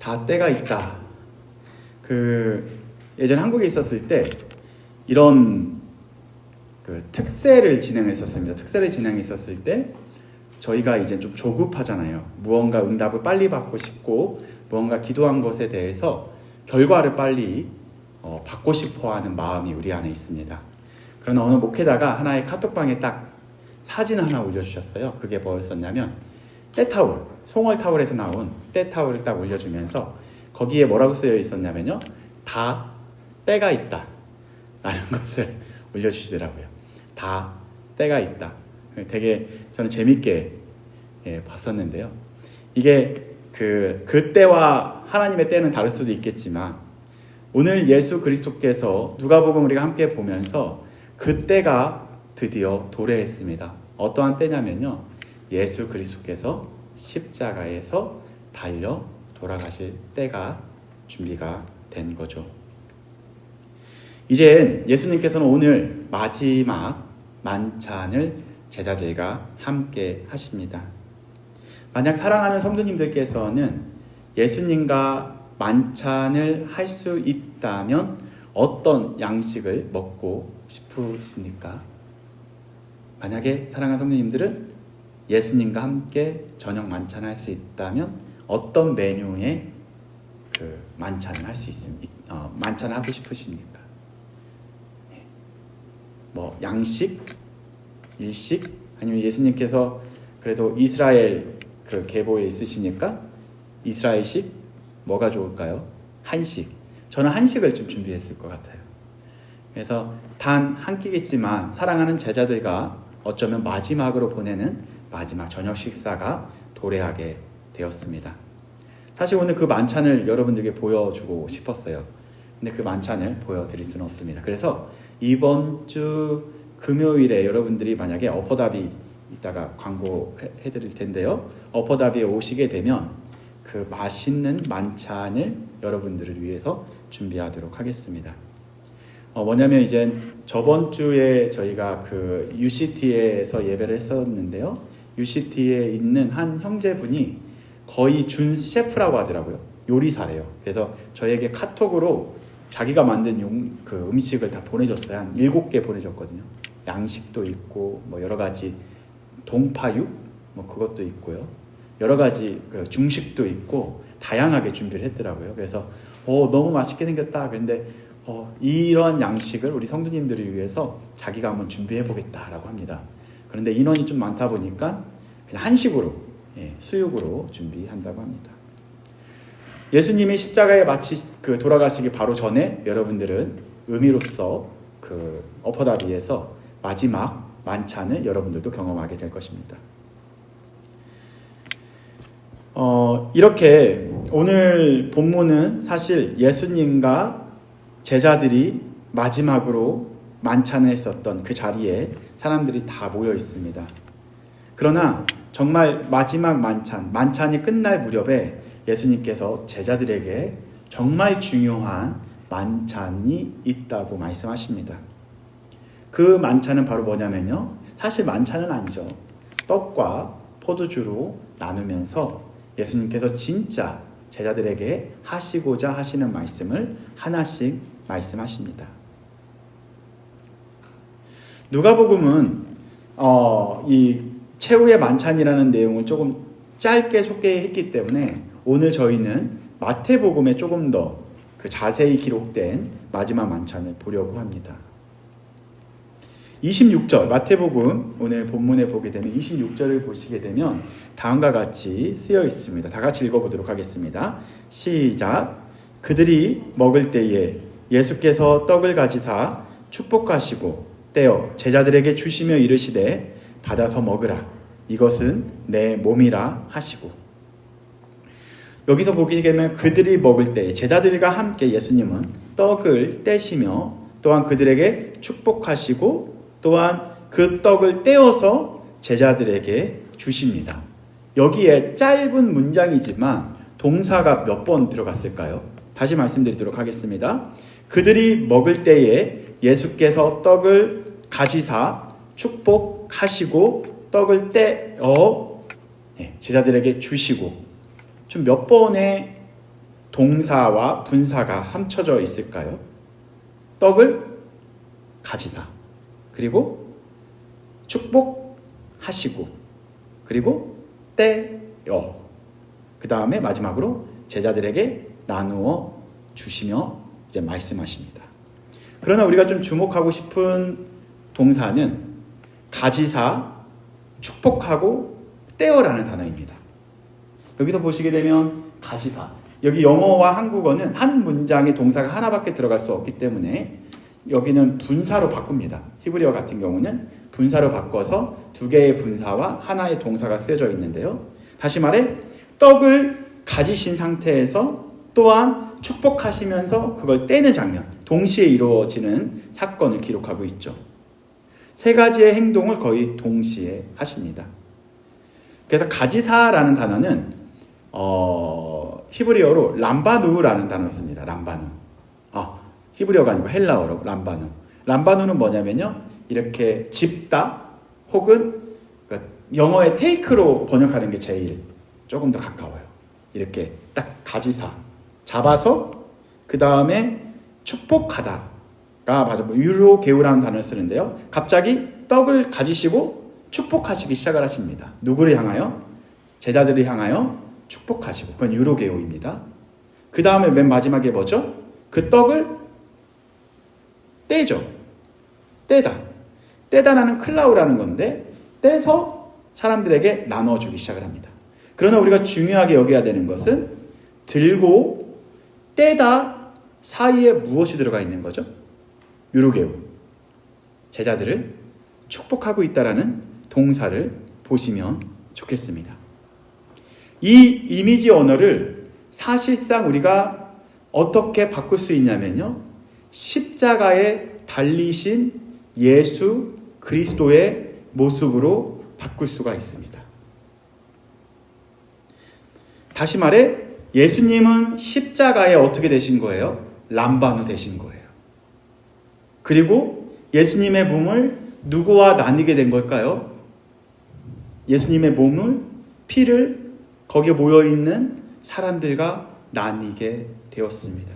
다 때가 있다. 예전 한국에 있었을 때 이런 특세를 진행했었습니다. 특세를 진행했었을 때 저희가 이제 좀 조급하잖아요. 무언가 응답을 빨리 받고 싶고 무언가 기도한 것에 대해서 결과를 빨리 받고 싶어하는 마음이 우리 안에 있습니다. 그러나 어느 목회자가 하나의 카톡방에 딱 사진 하나 올려주셨어요. 그게 뭐였었냐면 때타올, 송월타올에서 나온 때타올을 딱 올려주면서 거기에 뭐라고 쓰여 있었냐면요, 다 때가 있다 라는 것을 올려주시더라고요. 다 때가 있다. 되게 저는 재밌게 봤었는데요. 이게 그 때와 하나님의 때는 다를 수도 있겠지만 오늘 예수 그리스도께서 누가복음 우리가 함께 보면서 그 때가 드디어 도래했습니다. 어떠한 때냐면요, 예수 그리스도께서 십자가에서 달려 돌아가실 때가 준비가 된 거죠. 이제 예수님께서는 오늘 마지막 만찬을 제자들과 함께 하십니다. 만약 사랑하는 성도님들께서는 예수님과 만찬을 할 수 있다면 어떤 양식을 먹고 싶으십니까? 만약에 사랑하는 성도님들은 예수님과 함께 저녁 만찬을 할 수 있다면 어떤 메뉴의 만찬을 할 수 있습니까? 만찬을 하고 싶으십니까? 뭐 양식, 일식, 아니면 예수님께서 그래도 이스라엘 계보에 있으시니까 이스라엘식, 뭐가 좋을까요? 한식. 저는 한식을 좀 준비했을 것 같아요. 그래서 단 한 끼겠지만 사랑하는 제자들과 어쩌면 마지막으로 보내는 마지막 저녁 식사가 도래하게 되었습니다. 사실 오늘 그 만찬을 여러분들에게 보여주고 싶었어요. 근데 그 만찬을 보여드릴 수는 없습니다. 그래서 이번 주 금요일에 여러분들이 만약에 어퍼다비 이따가 광고해드릴 텐데요, 어퍼다비에 오시게 되면 그 맛있는 만찬을 여러분들을 위해서 준비하도록 하겠습니다. 뭐냐면 이제 저번 주에 저희가 UCT에서 예배를 했었는데요, UCT에 있는 한 형제분이 거의 준 셰프라고 하더라고요. 요리사래요. 그래서 저에게 카톡으로 자기가 만든 음식을 다 보내줬어요. 한 7개 보내줬거든요. 양식도 있고 뭐 여러 가지 동파육 뭐 그것도 있고요. 여러 가지 중식도 있고 다양하게 준비를 했더라고요. 그래서 너무 맛있게 생겼다. 그런데 이런 양식을 우리 성도님들을 위해서 자기가 한번 준비해 보겠다라고 합니다. 그런데 인원이 좀 많다 보니까 그냥 한식으로, 수육으로 준비한다고 합니다. 예수님이 십자가에 마치 돌아가시기 바로 전에 여러분들은 의미로서 어퍼다비에서 마지막 만찬을 여러분들도 경험하게 될 것입니다. 이렇게 오늘 본문은 사실 예수님과 제자들이 마지막으로 만찬을 했었던 그 자리에 사람들이 다 모여 있습니다. 그러나 정말 마지막 만찬이 끝날 무렵에 예수님께서 제자들에게 정말 중요한 만찬이 있다고 말씀하십니다. 그 만찬은 바로 뭐냐면요, 사실 만찬은 아니죠. 떡과 포도주로 나누면서 예수님께서 진짜 제자들에게 하시고자 하시는 말씀을 하나씩 말씀하십니다. 누가복음은 이 최후의 만찬이라는 내용을 조금 짧게 소개했기 때문에 오늘 저희는 마태복음에 조금 더 자세히 기록된 마지막 만찬을 보려고 합니다. 26절 마태복음 오늘 본문에 보게 되면 26절을 보시게 되면 다음과 같이 쓰여 있습니다. 다 같이 읽어보도록 하겠습니다. 시작. 그들이 먹을 때에 예수께서 떡을 가지사 축복하시고 떼어 제자들에게 주시며 이르시되 받아서 먹으라. 이것은 내 몸이라 하시고. 여기서 보게 되면 그들이 먹을 때 제자들과 함께 예수님은 떡을 떼시며 또한 그들에게 축복하시고 또한 그 떡을 떼어서 제자들에게 주십니다. 여기에 짧은 문장이지만 동사가 몇 번 들어갔을까요? 다시 말씀드리도록 하겠습니다. 그들이 먹을 때에 예수께서 떡을 가지사 축복하시고 떡을 떼어 제자들에게 주시고, 좀 몇 번의 동사와 분사가 합쳐져 있을까요? 떡을 가지사, 그리고 축복하시고, 그리고 떼어, 그 다음에 마지막으로 제자들에게 나누어 주시며 이제 말씀하십니다. 그러나 우리가 좀 주목하고 싶은 동사는 가지사, 축복하고 떼어라는 단어입니다. 여기서 보시게 되면 가지사, 여기 영어와 한국어는 한 문장에 동사가 하나밖에 들어갈 수 없기 때문에 여기는 분사로 바꿉니다. 히브리어 같은 경우는 분사로 바꿔서 두 개의 분사와 하나의 동사가 쓰여져 있는데요. 다시 말해 떡을 가지신 상태에서 또한 축복하시면서 그걸 떼는 장면, 동시에 이루어지는 사건을 기록하고 있죠. 세 가지의 행동을 거의 동시에 하십니다. 그래서 가지사라는 단어는 히브리어로 람바누라는 단어를 씁니다. 람바누. 히브리어가 아니고 헬라어로 람바누. 람바누는 뭐냐면요, 이렇게 집다 혹은 그러니까 영어의 테이크로 번역하는 게 제일 조금 더 가까워요. 이렇게 딱 가지사 잡아서 그 다음에 축복하다가 바로 유로게우라는 단어를 쓰는데요. 갑자기 떡을 가지시고 축복하시기 시작을 하십니다. 누구를 향하여? 제자들을 향하여 축복하시고, 그건 유로게오입니다. 그 다음에 맨 마지막에 뭐죠? 그 떡을 떼죠. 떼다라는 클라우라는 건데 떼서 사람들에게 나눠주기 시작을 합니다. 그러나 우리가 중요하게 여겨야 되는 것은 들고 떼다 사이에 무엇이 들어가 있는 거죠? 유로게오, 제자들을 축복하고 있다라는 동사를 보시면 좋겠습니다. 이 이미지 언어를 사실상 우리가 어떻게 바꿀 수 있냐면요, 십자가에 달리신 예수 그리스도의 모습으로 바꿀 수가 있습니다. 다시 말해 예수님은 십자가에 어떻게 되신 거예요? 람바누 되신 거예요. 그리고 예수님의 몸을 누구와 나뉘게 된 걸까요? 예수님의 몸을, 피를 거기에 모여있는 사람들과 나뉘게 되었습니다.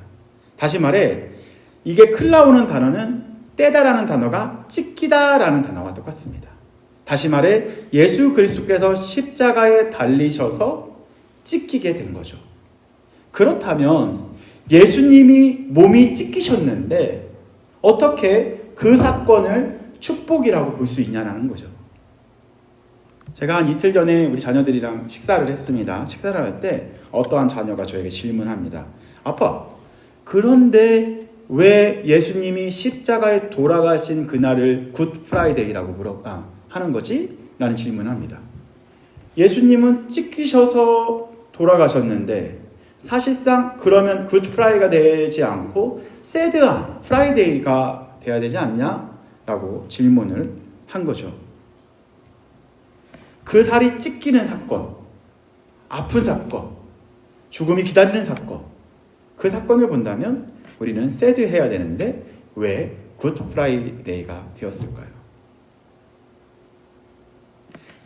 다시 말해 이게 클라우는 단어는 떼다라는 단어가 찢기다라는 단어와 똑같습니다. 다시 말해 예수 그리스도께서 십자가에 달리셔서 찢기게 된 거죠. 그렇다면 예수님이 몸이 찢기셨는데 어떻게 그 사건을 축복이라고 볼 수 있냐는 거죠. 제가 한 이틀 전에 우리 자녀들이랑 식사를 했습니다. 식사를 할 때 어떠한 자녀가 저에게 질문합니다. 아빠, 그런데 왜 예수님이 십자가에 돌아가신 그날을 굿 프라이데이라고 하는 거지? 라는 질문을 합니다. 예수님은 찢기셔서 돌아가셨는데 사실상 그러면 굿 프라이가 되지 않고 새드한 프라이데이가 돼야 되지 않냐? 라고 질문을 한 거죠. 그 살이 찢기는 사건, 아픈 사건, 죽음이 기다리는 사건, 그 사건을 본다면 우리는 새드해야 되는데 왜 굿 프라이데이가 되었을까요?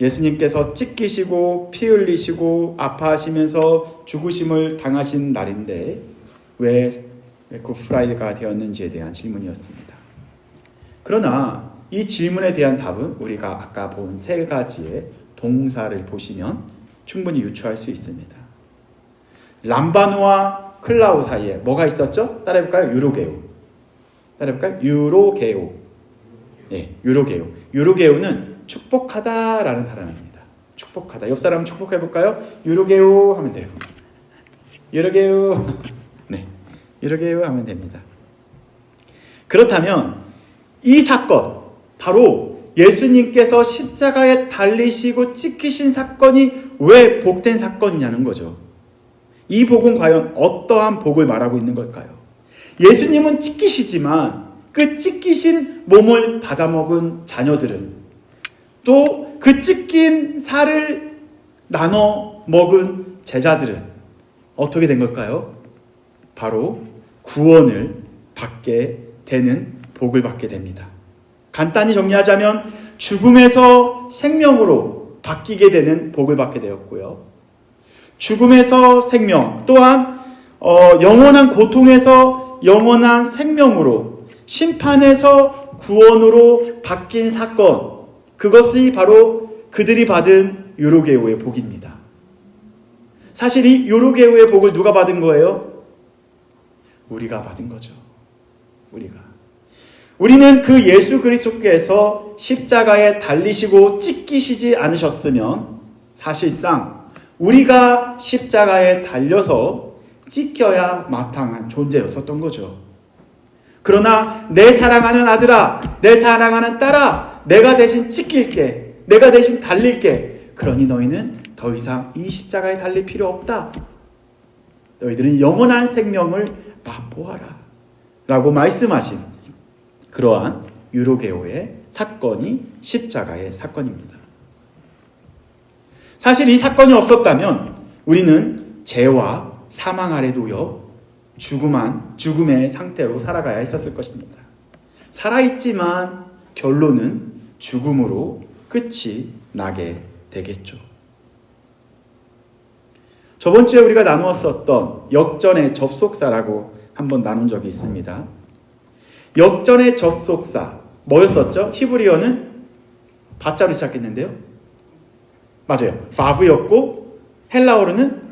예수님께서 찢기시고 피 흘리시고 아파하시면서 죽으심을 당하신 날인데 왜 굿 프라이데이가 되었는지에 대한 질문이었습니다. 그러나 이 질문에 대한 답은 우리가 아까 본 세 가지의 동사를 보시면 충분히 유추할 수 있습니다. 람바누와 클라우 사이에 뭐가 있었죠? 따라해볼까요? 유로게오. 따라해볼까요? 유로게오. 네, 유로게오. 유로게오는 축복하다라는 단어입니다. 축복하다. 옆 사람 축복해볼까요? 유로게오 하면 돼요. 유로게오. 네, 유로게오 하면 됩니다. 그렇다면 이 사건, 바로 예수님께서 십자가에 달리시고 찢기신 사건이 왜 복된 사건이냐는 거죠. 이 복은 과연 어떠한 복을 말하고 있는 걸까요? 예수님은 찢기시지만 그 찢기신 몸을 받아먹은 자녀들은, 또 그 찢긴 살을 나눠 먹은 제자들은 어떻게 된 걸까요? 바로 구원을 받게 되는 복을 받게 됩니다. 간단히 정리하자면 죽음에서 생명으로 바뀌게 되는 복을 받게 되었고요. 죽음에서 생명, 또한 영원한 고통에서 영원한 생명으로, 심판에서 구원으로 바뀐 사건, 그것이 바로 그들이 받은 요로게오의 복입니다. 사실 이 요로게오의 복을 누가 받은 거예요? 우리가 받은 거죠. 우리는 그 예수 그리스도께서 십자가에 달리시고 찢기시지 않으셨으면 사실상 우리가 십자가에 달려서 찢겨야 마땅한 존재였었던 거죠. 그러나 내 사랑하는 아들아, 내 사랑하는 딸아, 내가 대신 찢길게, 내가 대신 달릴게. 그러니 너희는 더 이상 이 십자가에 달릴 필요 없다. 너희들은 영원한 생명을 맛보아라 라고 말씀하신 그러한 유로게오의 사건이 십자가의 사건입니다. 사실 이 사건이 없었다면 우리는 죄와 사망 아래 놓여 죽음의 상태로 살아가야 했었을 것입니다. 살아있지만 결론은 죽음으로 끝이 나게 되겠죠. 저번 주에 우리가 나누었었던 역전의 접속사라고 한번 나눈 적이 있습니다. 역전의 접속사 뭐였었죠? 히브리어는 바자로 시작했는데요. 맞아요. 바브였고 헬라어로는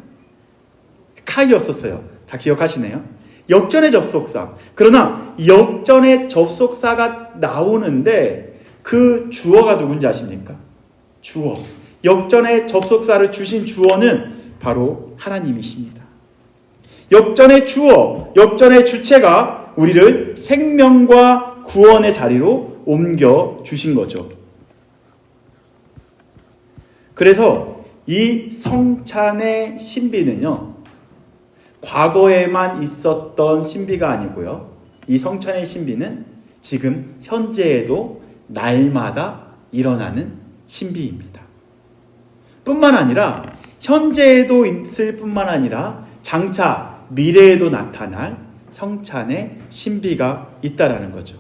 카이였었어요. 다 기억하시네요. 역전의 접속사. 그러나 역전의 접속사가 나오는데 그 주어가 누군지 아십니까? 주어. 역전의 접속사를 주신 주어는 바로 하나님이십니다. 역전의 주어, 역전의 주체가 우리를 생명과 구원의 자리로 옮겨 주신 거죠. 그래서 이 성찬의 신비는요, 과거에만 있었던 신비가 아니고요, 이 성찬의 신비는 지금 현재에도 날마다 일어나는 신비입니다. 뿐만 아니라 현재에도 있을 뿐만 아니라 장차 미래에도 나타날 성찬의 신비가 있다라는 거죠.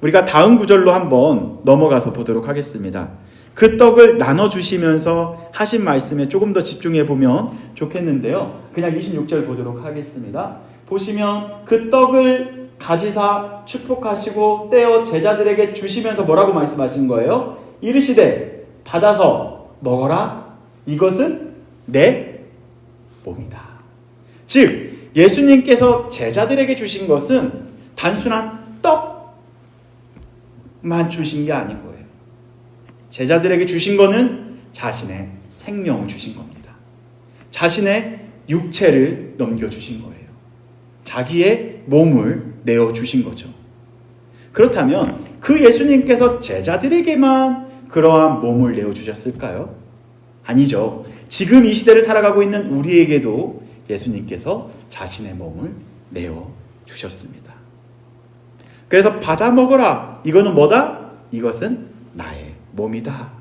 우리가 다음 구절로 한번 넘어가서 보도록 하겠습니다. 그 떡을 나눠주시면서 하신 말씀에 조금 더 집중해 보면 좋겠는데요. 그냥 26절 보도록 하겠습니다. 보시면 그 떡을 가지사 축복하시고 떼어 제자들에게 주시면서 뭐라고 말씀하신 거예요? 이르시되 받아서 먹어라. 이것은 내 몸이다. 즉 예수님께서 제자들에게 주신 것은 단순한 떡만 주신 게 아닌 거예요. 제자들에게 주신 거는 자신의 생명을 주신 겁니다. 자신의 육체를 넘겨주신 거예요. 자기의 몸을 내어주신 거죠. 그렇다면 그 예수님께서 제자들에게만 그러한 몸을 내어주셨을까요? 아니죠. 지금 이 시대를 살아가고 있는 우리에게도 예수님께서 자신의 몸을 내어주셨습니다. 그래서 받아 먹어라. 이거는 뭐다? 이것은 나의 몸이다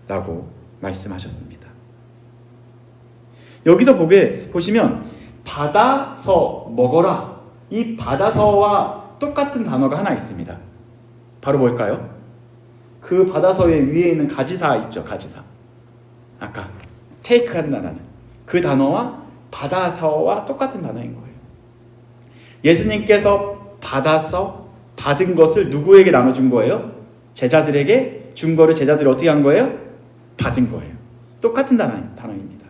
라고 말씀하셨습니다. 여기서 보시면 받아서 먹어라. 이 받아서와 똑같은 단어가 하나 있습니다. 바로 뭘까요? 그 받아서의 위에 있는 가지사 있죠. 가지사. 아까 테이크 한다는 그 단어와 받아서와 똑같은 단어인 거예요. 예수님께서 받아서 받은 것을 누구에게 나눠준 거예요? 제자들에게 준 거를 제자들이 어떻게 한 거예요? 받은 거예요. 똑같은 단어입니다.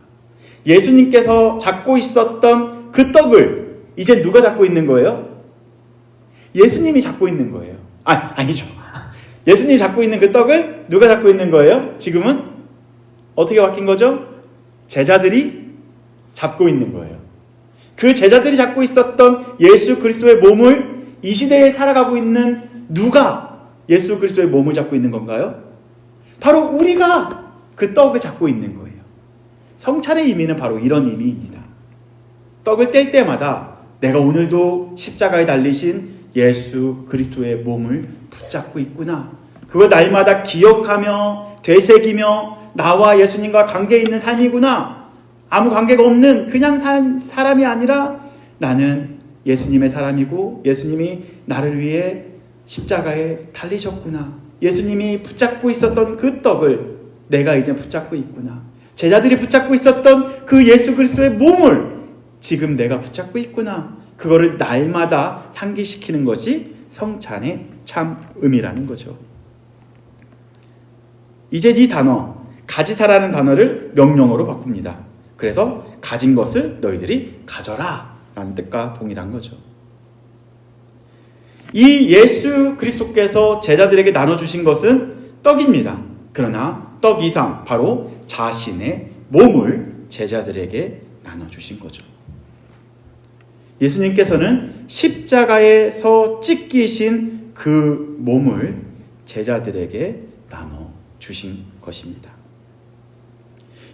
예수님께서 잡고 있었던 그 떡을 이제 누가 잡고 있는 거예요? 예수님이 잡고 있는 거예요. 아니죠. 예수님이 잡고 있는 그 떡을 누가 잡고 있는 거예요? 지금은 어떻게 바뀐 거죠? 제자들이 잡고 있는 거예요. 그 제자들이 잡고 있었던 예수 그리스도의 몸을 이 시대에 살아가고 있는 누가 예수 그리스도의 몸을 잡고 있는 건가요? 바로 우리가 그 떡을 잡고 있는 거예요. 성찬의 의미는 바로 이런 의미입니다. 떡을 뗄 때마다 내가 오늘도 십자가에 달리신 예수 그리스도의 몸을 붙잡고 있구나. 그걸 날마다 기억하며 되새기며 나와 예수님과 관계 있는 삶이구나. 아무 관계가 없는 그냥 산 사람이 아니라 나는 예수님의 사람이고 예수님이 나를 위해 십자가에 달리셨구나. 예수님이 붙잡고 있었던 그 떡을 내가 이제 붙잡고 있구나. 제자들이 붙잡고 있었던 그 예수 그리스도의 몸을 지금 내가 붙잡고 있구나. 그거를 날마다 상기시키는 것이 성찬의 참 의미라는 거죠. 이제 이 단어, 가지사라는 단어를 명령어로 바꿉니다. 그래서 가진 것을 너희들이 가져라 라는 뜻과 동일한 거죠. 이 예수 그리스도께서 제자들에게 나눠주신 것은 떡입니다. 그러나 떡 이상 바로 자신의 몸을 제자들에게 나눠주신 거죠. 예수님께서는 십자가에서 찢기신 그 몸을 제자들에게 나눠주신 것입니다.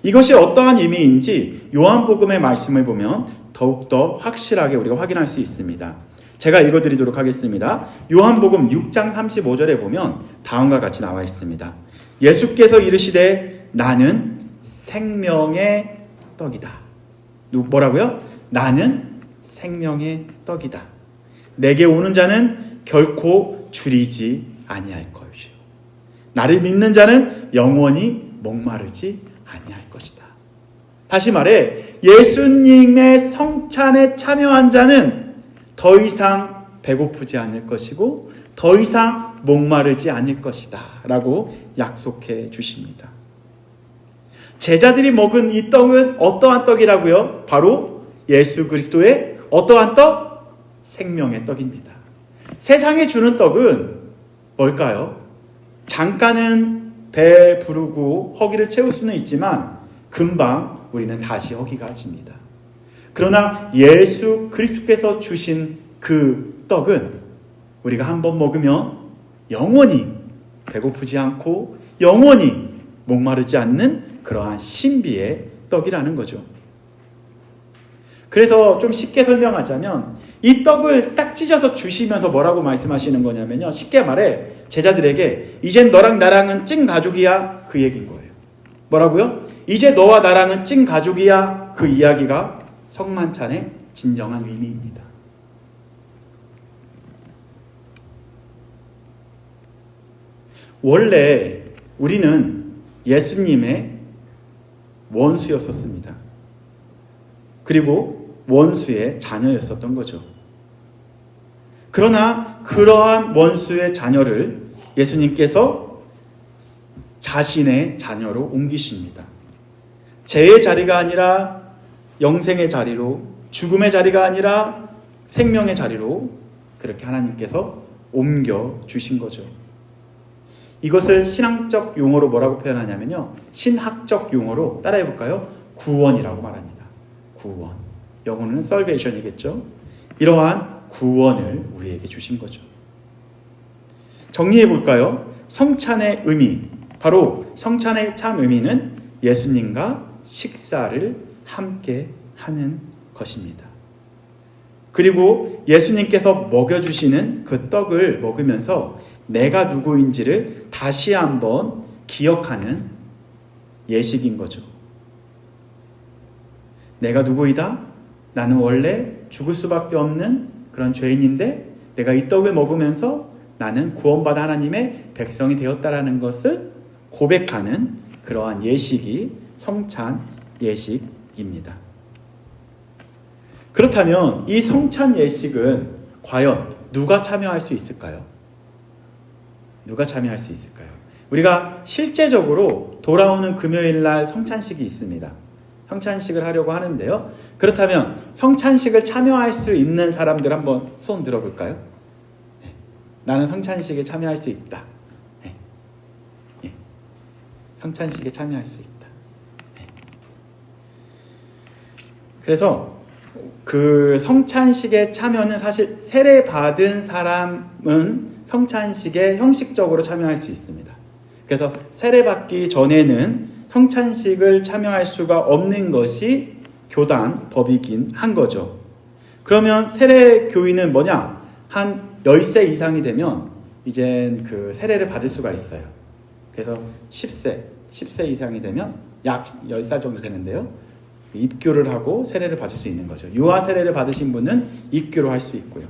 이것이 어떠한 의미인지 요한복음의 말씀을 보면 더욱더 확실하게 우리가 확인할 수 있습니다. 제가 읽어드리도록 하겠습니다. 요한복음 6장 35절에 보면 다음과 같이 나와 있습니다. 예수께서 이르시되 나는 생명의 떡이다. 뭐라고요? 나는 생명의 떡이다. 내게 오는 자는 결코 줄이지 아니할 것이요. 나를 믿는 자는 영원히 목마르지 아니할 것이다. 다시 말해 예수님의 성찬에 참여한 자는 더 이상 배고프지 않을 것이고 더 이상 목마르지 않을 것이다 라고 약속해 주십니다. 제자들이 먹은 이 떡은 어떠한 떡이라고요? 바로 예수 그리스도의 어떠한 떡? 생명의 떡입니다. 세상에 주는 떡은 뭘까요? 잠깐은 배 부르고 허기를 채울 수는 있지만 금방 우리는 다시 허기가 집니다. 그러나 예수 그리스도께서 주신 그 떡은 우리가 한번 먹으면 영원히 배고프지 않고 영원히 목마르지 않는 그러한 신비의 떡이라는 거죠. 그래서 좀 쉽게 설명하자면 이 떡을 딱 찢어서 주시면서 뭐라고 말씀하시는 거냐면요. 쉽게 말해 제자들에게 이젠 너랑 나랑은 찐 가족이야 그 얘기인 거예요. 뭐라고요? 이제 너와 나랑은 찐 가족이야 그 이야기가 성만찬의 진정한 의미입니다. 원래 우리는 예수님의 원수였었습니다. 그리고 원수의 자녀였었던 거죠. 그러나 그러한 원수의 자녀를 예수님께서 자신의 자녀로 옮기십니다. 죄의 자리가 아니라 영생의 자리로, 죽음의 자리가 아니라 생명의 자리로 그렇게 하나님께서 옮겨주신 거죠. 이것을 신앙적 용어로 뭐라고 표현하냐면요. 신학적 용어로 따라해볼까요? 구원이라고 말합니다. 구원. 영어는 salvation이겠죠. 이러한 구원을 우리에게 주신 거죠. 정리해볼까요? 성찬의 의미, 바로 성찬의 참 의미는 예수님과 식사를 함께 하는 것입니다. 그리고 예수님께서 먹여주시는 그 떡을 먹으면서 내가 누구인지를 다시 한번 기억하는 예식인 거죠. 내가 누구이다? 나는 원래 죽을 수밖에 없는 그런 죄인인데 내가 이 떡을 먹으면서 나는 구원받아 하나님의 백성이 되었다라는 것을 고백하는 그러한 예식이 성찬 예식입니다. 그렇다면 이 성찬 예식은 과연 누가 참여할 수 있을까요? 누가 참여할 수 있을까요? 우리가 실제적으로 돌아오는 금요일 날 성찬식이 있습니다. 성찬식을 하려고 하는데요. 그렇다면 성찬식을 참여할 수 있는 사람들 한번 손 들어볼까요? 네. 나는 성찬식에 참여할 수 있다. 네. 네. 성찬식에 참여할 수 있다. 네. 그래서 그 성찬식에 참여는 사실 세례 받은 사람은 성찬식에 형식적으로 참여할 수 있습니다. 그래서 세례 받기 전에는 성찬식을 참여할 수가 없는 것이 교단 법이긴 한 거죠. 그러면 세례 교인은 뭐냐? 한 10세 이상이 되면 이제 그 세례를 받을 수가 있어요. 그래서 10세 이상이 되면 약 10살 정도 되는데요. 입교를 하고 세례를 받을 수 있는 거죠. 유아 세례를 받으신 분은 입교로 할 수 있고요.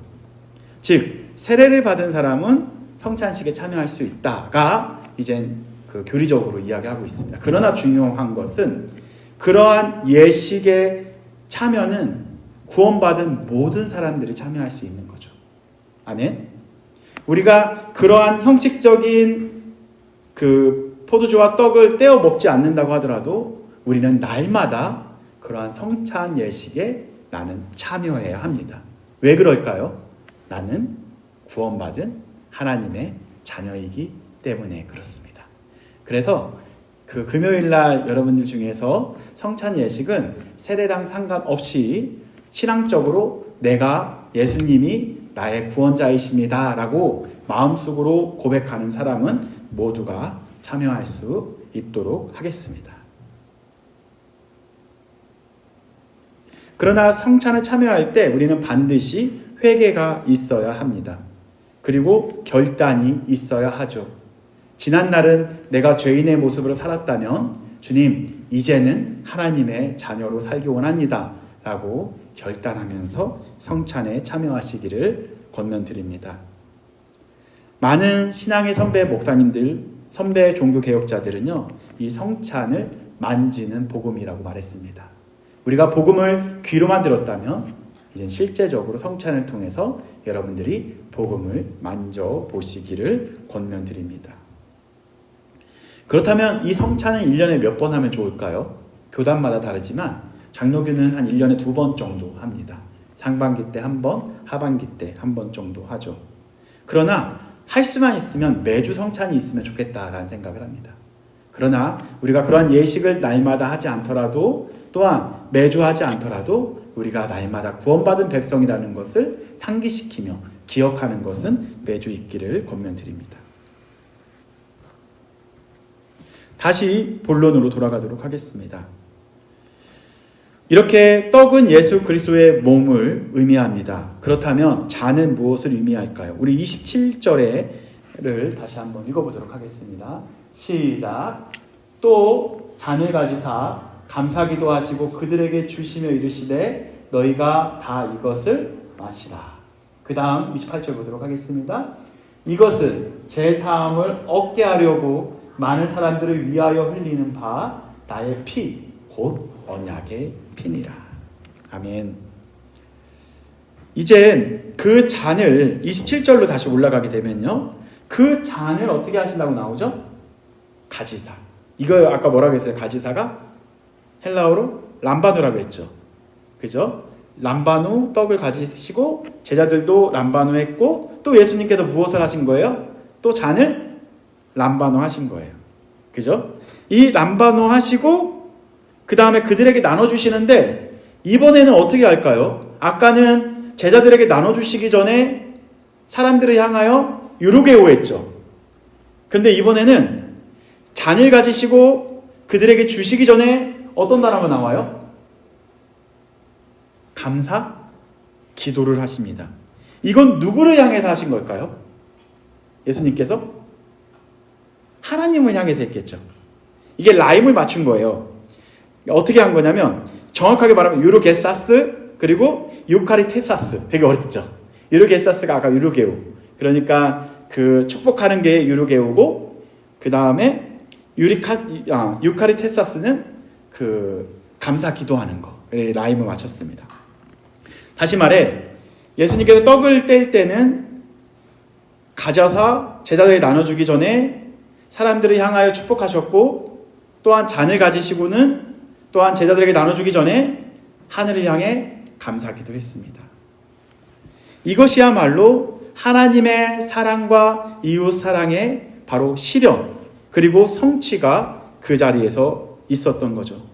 즉 세례를 받은 사람은 성찬식에 참여할 수 있다가 이젠 그 교리적으로 이야기하고 있습니다. 그러나 중요한 것은 그러한 예식의 참여는 구원받은 모든 사람들이 참여할 수 있는 거죠. 아멘. 우리가 그러한 형식적인 그 포도주와 떡을 떼어 먹지 않는다고 하더라도 우리는 날마다 그러한 성찬 예식에 나는 참여해야 합니다. 왜 그럴까요? 나는 구원받은 하나님의 자녀이기 때문에 그렇습니다. 그래서 그 금요일날 여러분들 중에서 성찬 예식은 세례랑 상관없이 신앙적으로 내가 예수님이 나의 구원자이십니다 라고 마음속으로 고백하는 사람은 모두가 참여할 수 있도록 하겠습니다. 그러나 성찬에 참여할 때 우리는 반드시 회개가 있어야 합니다. 그리고 결단이 있어야 하죠. 지난날은 내가 죄인의 모습으로 살았다면 주님 이제는 하나님의 자녀로 살기 원합니다 라고 결단하면서 성찬에 참여하시기를 권면드립니다. 많은 신앙의 선배 목사님들, 선배 종교개혁자들은요 이 성찬을 만지는 복음이라고 말했습니다. 우리가 복음을 귀로만 들었다면 이제 실제적으로 성찬을 통해서 여러분들이 복음을 만져보시기를 권면드립니다. 그렇다면 이 성찬은 1년에 몇 번 하면 좋을까요? 교단마다 다르지만 장로교는 한 1년에 2번 정도 합니다. 상반기 때 1번, 하반기 때 1번 정도 하죠. 그러나 할 수만 있으면 매주 성찬이 있으면 좋겠다라는 생각을 합니다. 그러나 우리가 그러한 예식을 날마다 하지 않더라도 또한 매주 하지 않더라도 우리가 날마다 구원받은 백성이라는 것을 상기시키며 기억하는 것은 매주 있기를 권면드립니다. 다시 본론으로 돌아가도록 하겠습니다. 이렇게 떡은 예수 그리스도의 몸을 의미합니다. 그렇다면 잔은 무엇을 의미할까요? 우리 27절을 다시 한번 읽어보도록 하겠습니다. 시작. 또 잔을 가지사 감사기도 하시고 그들에게 주시며 이르시되 너희가 다 이것을 마시라. 그 다음 28절 보도록 하겠습니다. 이것은 제 사함을 얻게 하려고 많은 사람들을 위하여 흘리는 바 나의 피 곧 언약의 피니라. 아멘. 이젠 그 잔을 27절로 다시 올라가게 되면요. 그 잔을 어떻게 하신다고 나오죠? 가지사. 이거 아까 뭐라고 했어요? 가지사가 헬라어로 람바누라고 했죠. 그죠? 람바누 떡을 가지시고 제자들도 람바누 했고 또 예수님께서 무엇을 하신 거예요? 또 잔을 람바누 하신 거예요. 그죠? 이 람바누 하시고 그 다음에 그들에게 나눠주시는데 이번에는 어떻게 할까요? 아까는 제자들에게 나눠주시기 전에 사람들을 향하여 유로게오 했죠. 그런데 이번에는 잔을 가지시고 그들에게 주시기 전에 어떤 단어가 나와요? 감사? 기도를 하십니다. 이건 누구를 향해서 하신 걸까요? 예수님께서? 하나님을 향해서 했겠죠. 이게 라임을 맞춘 거예요. 어떻게 한 거냐면 정확하게 말하면 유로게사스 그리고 유카리테사스. 되게 어렵죠. 유로게사스가 아까 유로게오. 그러니까 그 축복하는 게 유로게오고 그 다음에 유카리테사스는 그 감사 기도하는 거. 라임을 맞췄습니다. 다시 말해 예수님께서 떡을 뗄 때는 가져서 제자들에게 나눠주기 전에 사람들을 향하여 축복하셨고 또한 잔을 가지시고는 또한 제자들에게 나눠주기 전에 하늘을 향해 감사기도 했습니다. 이것이야말로 하나님의 사랑과 이웃 사랑의 바로 실현 그리고 성취가 그 자리에서 있었던 거죠.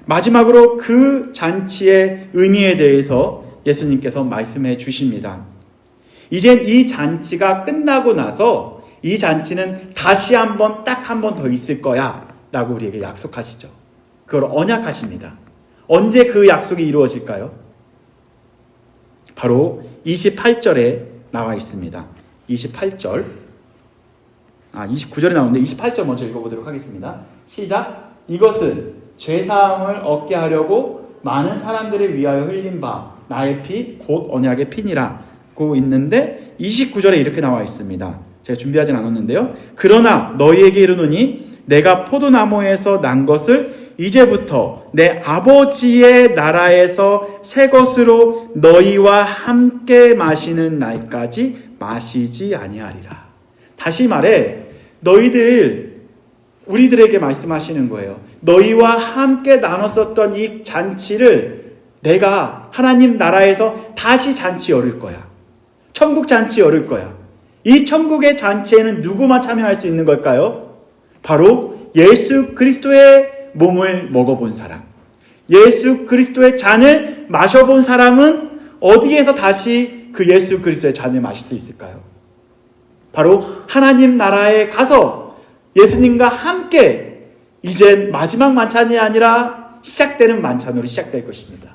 마지막으로 그 잔치의 의미에 대해서 예수님께서 말씀해 주십니다. 이젠 이 잔치가 끝나고 나서 이 잔치는 다시 한번 딱 한 번 더 있을 거야 라고 우리에게 약속하시죠. 그걸 언약하십니다. 언제 그 약속이 이루어질까요? 바로 28절에 나와 있습니다. 28절 29절에 나오는데 28절 먼저 읽어보도록 하겠습니다. 시작. 이것은 죄사함을 얻게 하려고 많은 사람들을 위하여 흘린 바 나의 피 곧 언약의 피니라고 있는데 29절에 이렇게 나와 있습니다. 제가 준비하진 않았는데요. 그러나 너희에게 이르노니 내가 포도나무에서 난 것을 이제부터 내 아버지의 나라에서 새 것으로 너희와 함께 마시는 날까지 마시지 아니하리라. 다시 말해 우리들에게 말씀하시는 거예요. 너희와 함께 나눴었던 이 잔치를 내가 하나님 나라에서 다시 잔치 열을 거야. 천국 잔치 열을 거야. 이 천국의 잔치에는 누구만 참여할 수 있는 걸까요? 바로 예수 그리스도의 몸을 먹어본 사람, 예수 그리스도의 잔을 마셔본 사람은 어디에서 다시 그 예수 그리스도의 잔을 마실 수 있을까요? 바로 하나님 나라에 가서 예수님과 함께 이제 마지막 만찬이 아니라 시작되는 만찬으로 시작될 것입니다.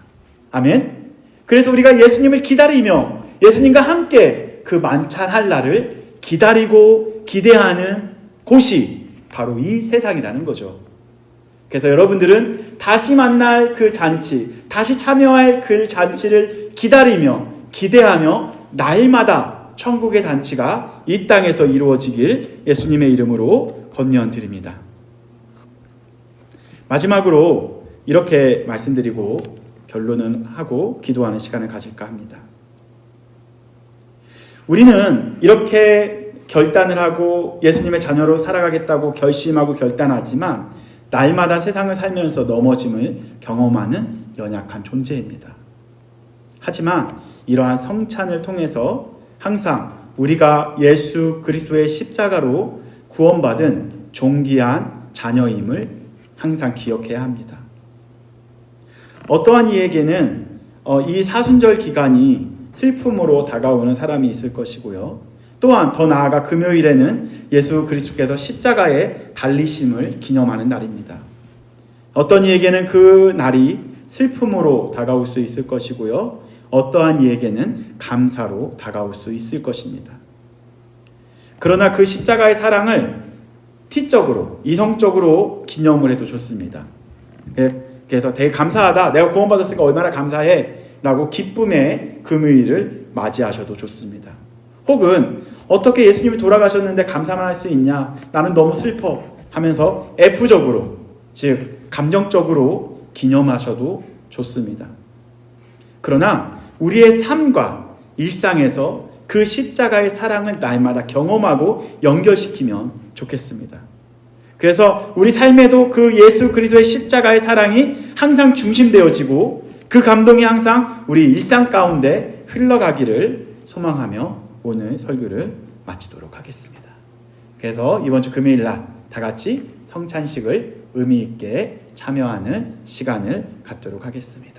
아멘. 그래서 우리가 예수님을 기다리며 예수님과 함께 그 만찬할 날을 기다리고 기대하는 곳이 바로 이 세상이라는 거죠. 그래서 여러분들은 다시 만날 그 잔치, 다시 참여할 그 잔치를 기다리며 기대하며 날마다 천국의 잔치가 이 땅에서 이루어지길 예수님의 이름으로 권면드립니다. 마지막으로 이렇게 말씀드리고 결론은 하고 기도하는 시간을 가질까 합니다. 우리는 이렇게 결단을 하고 예수님의 자녀로 살아가겠다고 결심하고 결단하지만 날마다 세상을 살면서 넘어짐을 경험하는 연약한 존재입니다. 하지만 이러한 성찬을 통해서 항상 우리가 예수 그리스도의 십자가로 구원받은 존귀한 자녀임을 항상 기억해야 합니다. 어떠한 이에게는 이 사순절 기간이 슬픔으로 다가오는 사람이 있을 것이고요. 또한 더 나아가 금요일에는 예수 그리스도께서 십자가에 달리심을 기념하는 날입니다. 어떤 이에게는 그 날이 슬픔으로 다가올 수 있을 것이고요. 어떠한 이에게는 감사로 다가올 수 있을 것입니다. 그러나 그 십자가의 사랑을 티적으로, 이성적으로 기념을 해도 좋습니다. 그래서 되게 감사하다, 내가 구원받았으니까 얼마나 감사해 라고 기쁨의 금요일을 맞이하셔도 좋습니다. 혹은 어떻게 예수님이 돌아가셨는데 감사만 할 수 있냐, 나는 너무 슬퍼 하면서 F적으로, 즉 감정적으로 기념하셔도 좋습니다. 그러나 우리의 삶과 일상에서 그 십자가의 사랑을 날마다 경험하고 연결시키면 좋겠습니다. 그래서 우리 삶에도 그 예수 그리스도의 십자가의 사랑이 항상 중심되어지고 그 감동이 항상 우리 일상 가운데 흘러가기를 소망하며 오늘 설교를 마치도록 하겠습니다. 그래서 이번 주 금요일 날 다 같이 성찬식을 의미 있게 참여하는 시간을 갖도록 하겠습니다.